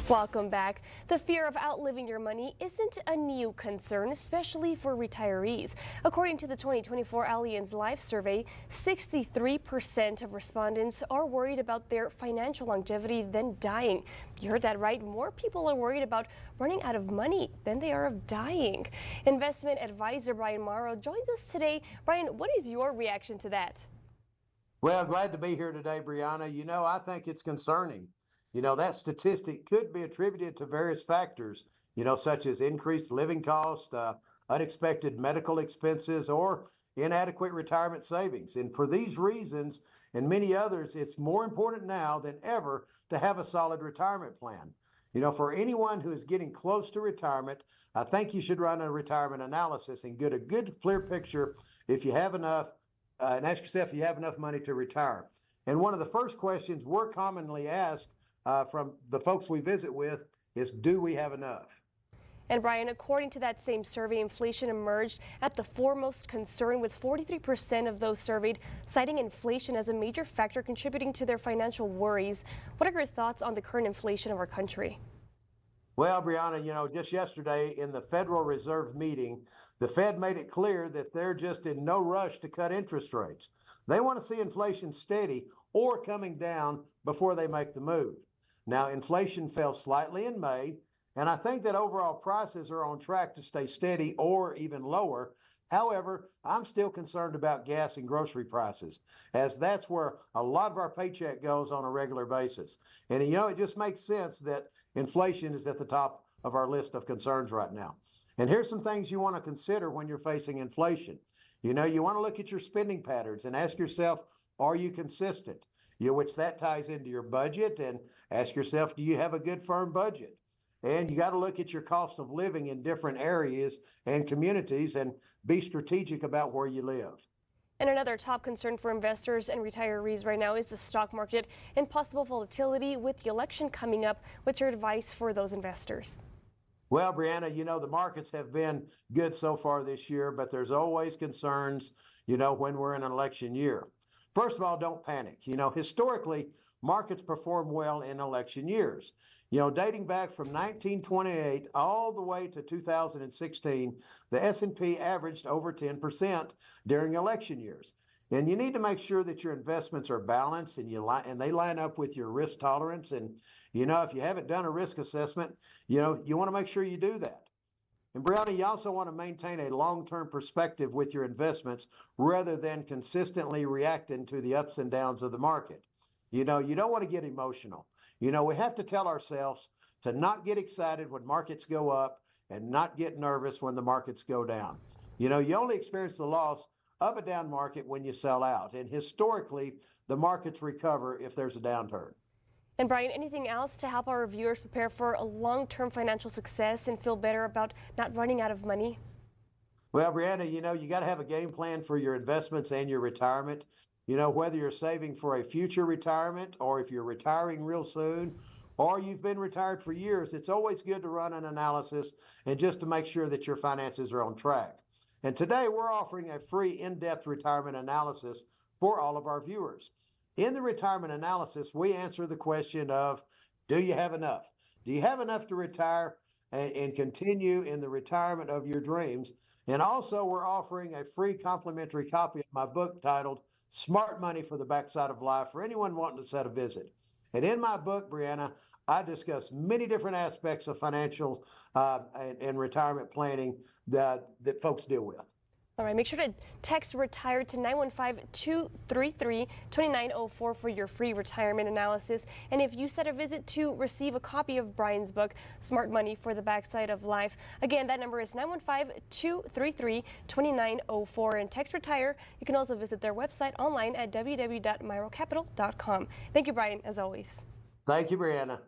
Welcome back. The fear of outliving your money isn't a new concern, especially for retirees. According to the 2024 Allianz Life Survey, 63% of respondents are worried about their financial longevity than dying. You heard that right. More people are worried about running out of money than they are of dying. Investment advisor Brian Morrow joins us today. Brian, what is your reaction to that? Well, glad to be here today, Brianna. I think it's concerning. That statistic could be attributed to various factors, such as increased living costs, unexpected medical expenses, or inadequate retirement savings. And for these reasons and many others, it's more important now than ever to have a solid retirement plan. For anyone who is getting close to retirement, I think you should run a retirement analysis and get a good, clear picture if you have enough, and ask yourself if you have enough money to retire. And one of the first questions we're commonly asked from the folks we visit with is, do we have enough? And Brian, according to that same survey, inflation emerged at the foremost concern, with 43% of those surveyed citing inflation as a major factor contributing to their financial worries. What are your thoughts on the current inflation of our country? Well, Brianna, just yesterday in the Federal Reserve meeting, the Fed made it clear that they're just in no rush to cut interest rates. They want to see inflation steady or coming down before they make the move. Now, inflation fell slightly in May, and I think that overall prices are on track to stay steady or even lower. However, I'm still concerned about gas and grocery prices, as that's where a lot of our paycheck goes on a regular basis. And it just makes sense that inflation is at the top of our list of concerns right now. And here's some things you want to consider when you're facing inflation. You want to look at your spending patterns and ask yourself, are you consistent? Which that ties into your budget, and ask yourself, do you have a good firm budget? And you got to look at your cost of living in different areas and communities and be strategic about where you live. And another top concern for investors and retirees right now is the stock market and possible volatility with the election coming up. What's your advice for those investors? Well, Brianna, the markets have been good so far this year, but there's always concerns, when we're in an election year. First of all, don't panic. Historically, markets perform well in election years. Dating back from 1928 all the way to 2016, the S&P averaged over 10% during election years. And you need to make sure that your investments are balanced and they line up with your risk tolerance. And, if you haven't done a risk assessment, you want to make sure you do that. And Brianna, you also want to maintain a long-term perspective with your investments rather than consistently reacting to the ups and downs of the market. You don't want to get emotional. We have to tell ourselves to not get excited when markets go up and not get nervous when the markets go down. You only experience the loss of a down market when you sell out. And historically, the markets recover if there's a downturn. And Brian, anything else to help our viewers prepare for a long-term financial success and feel better about not running out of money? Well, Brianna, you got to have a game plan for your investments and your retirement. Whether you're saving for a future retirement or if you're retiring real soon or you've been retired for years, it's always good to run an analysis and just to make sure that your finances are on track. And today we're offering a free in-depth retirement analysis for all of our viewers. In the retirement analysis, we answer the question of, do you have enough? Do you have enough to retire and continue in the retirement of your dreams? And also, we're offering a free complimentary copy of my book titled Smart Money for the Backside of Life for anyone wanting to set a visit. And in my book, Brianna, I discuss many different aspects of financial and retirement planning that folks deal with. All right, make sure to text RETIRE to 915-233-2904 for your free retirement analysis. And if you set a visit to receive a copy of Brian's book, Smart Money for the Backside of Life, again, that number is 915-233-2904. And text RETIRE. You can also visit their website online at www.myrocapital.com. Thank you, Brian, as always. Thank you, Brianna.